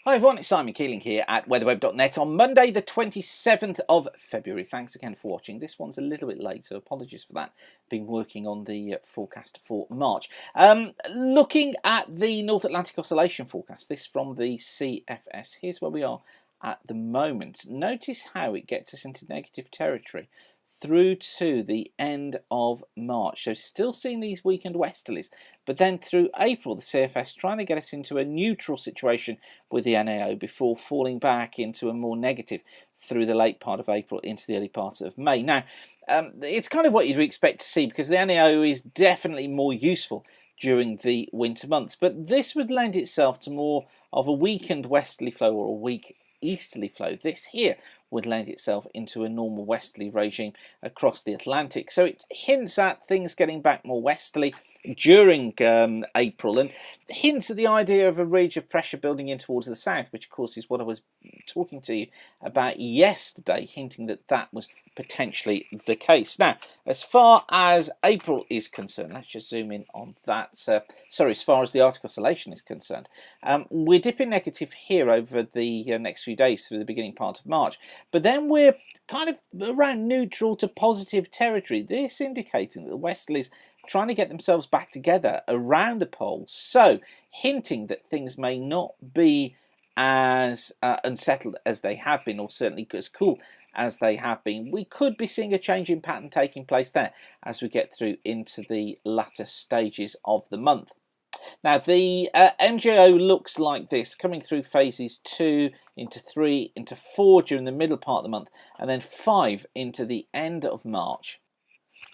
Hi everyone, it's Simon Keeling here at weatherweb.net on Monday the 27th of February. Thanks again for watching. This one's a little bit late, so apologies for that. Been working on the forecast for March. Looking at the North Atlantic Oscillation forecast, this from the CFS. Here's where we are at the moment. Notice how it gets us into negative territory through to the end of March. So still seeing these weakened westerlies, but then through April the CFS trying to get us into a neutral situation with the NAO before falling back into a more negative through the late part of April into the early part of May. Now it's kind of what you'd expect to see, because the NAO is definitely more useful during the winter months, but this would lend itself to more of a weakened westerly flow or a weak easterly flow. This here would lend itself into a normal westerly regime across the Atlantic. So it hints at things getting back more westerly during April, and hints at the idea of a ridge of pressure building in towards the south, which of course is what I was talking to you about yesterday, hinting that that was potentially the case. Now, as far as April is concerned, let's just zoom in on that. Sorry, as far as the Arctic Oscillation is concerned, we're dipping negative here over the next few days through the beginning part of March, but then we're kind of around neutral to positive territory. This indicating that the westerlies trying to get themselves back together around the poles, so hinting that things may not be as unsettled as they have been, or certainly as cool as they have been. We could be seeing a change in pattern taking place there as we get through into the latter stages of the month. Now the MJO looks like this, coming through phases 2 into 3 into 4 during the middle part of the month, and then 5 into the end of March.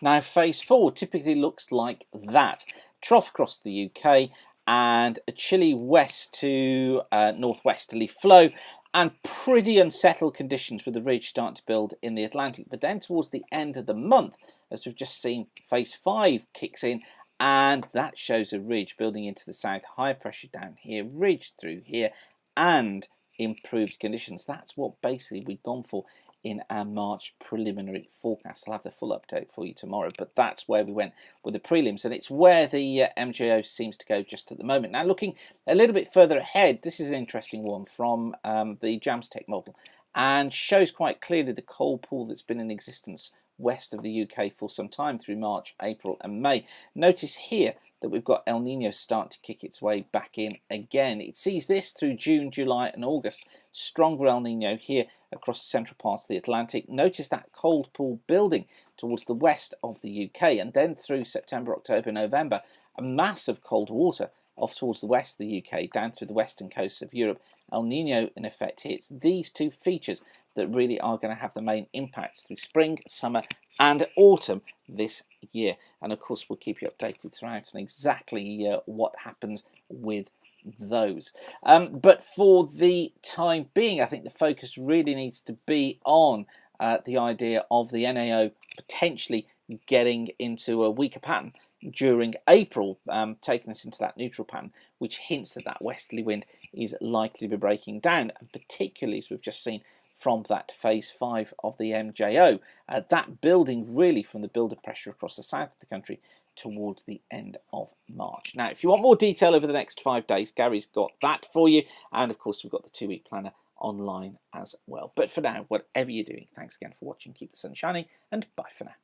Now phase 4 typically looks like that. Trough across the UK and a chilly west to northwesterly flow, and pretty unsettled conditions with the ridge starting to build in the Atlantic. But then towards the end of the month, as we've just seen, phase 5 kicks in, and that shows a ridge building into the south, high pressure down here, ridge through here, and improved conditions. That's what basically we've gone for in our March preliminary forecast. I'll have the full update for you tomorrow, but that's where we went with the prelims, and it's where the MJO seems to go just at the moment. Now looking a little bit further ahead, this is an interesting one from the Jamstech model, and shows quite clearly the cold pool that's been in existence west of the UK for some time through March, April and May. Notice here that we've got El Nino starting to kick its way back in again. It sees this through June, July and August. Stronger El Nino here across the central parts of the Atlantic. Notice that cold pool building towards the west of the UK, and then through September, October, November, a mass of cold water off towards the west of the UK, down through the western coasts of Europe. El Nino in effect hits these two features that really are going to have the main impact through spring, summer and autumn this year. And of course we'll keep you updated throughout on exactly what happens with those. But for the time being, I think the focus really needs to be on the idea of the NAO potentially getting into a weaker pattern during April, taking us into that neutral pattern, which hints that that westerly wind is likely to be breaking down, and particularly as we've just seen from that phase 5 of the MJO, that building really from the build of pressure across the south of the country towards the end of March. Now, if you want more detail over the next 5 days, Gary's got that for you, and of course we've got the 2-week planner online as well. But for now, whatever you're doing, thanks again for watching, keep the sun shining, and bye for now.